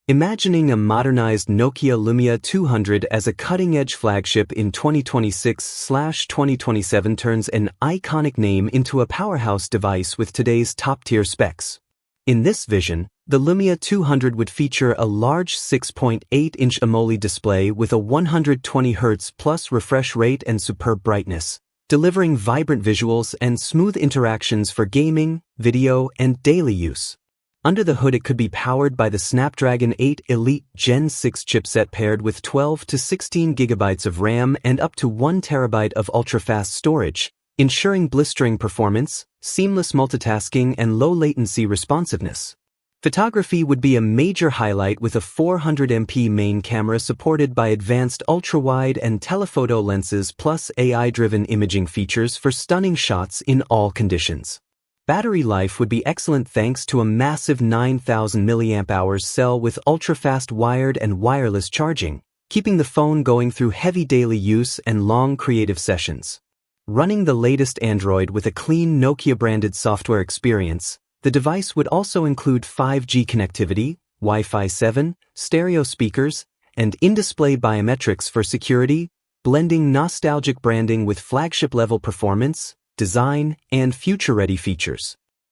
Imagining a modernized Nokia Lumia 200 as a cutting-edge flagship in 2026/2027 turns an iconic name into a powerhouse device with today's top-tier specs. In this vision, the Lumia 200 would feature a large 6.8-inch AMOLED display with a 120Hz plus refresh rate and superb brightness, delivering vibrant visuals and smooth interactions for gaming, video, and daily use. Under the hood, it could be powered by the Snapdragon 8 Elite Gen 6 chipset paired with 12 to 16 GB of RAM and up to 1 TB of ultra-fast storage, ensuring blistering performance, seamless multitasking, and low-latency responsiveness. Photography would be a major highlight with a 400MP main camera supported by advanced ultra-wide and telephoto lenses plus AI-driven imaging features for stunning shots in all conditions. Battery life would be excellent thanks to a massive 9,000 mAh cell with ultra-fast wired and wireless charging, keeping the phone going through heavy daily use and long creative sessions. Running the latest Android with a clean Nokia-branded software experience, the device would also include 5G connectivity, Wi-Fi 7, stereo speakers, and in-display biometrics for security, blending nostalgic branding with flagship-level performance, design, and future-ready features.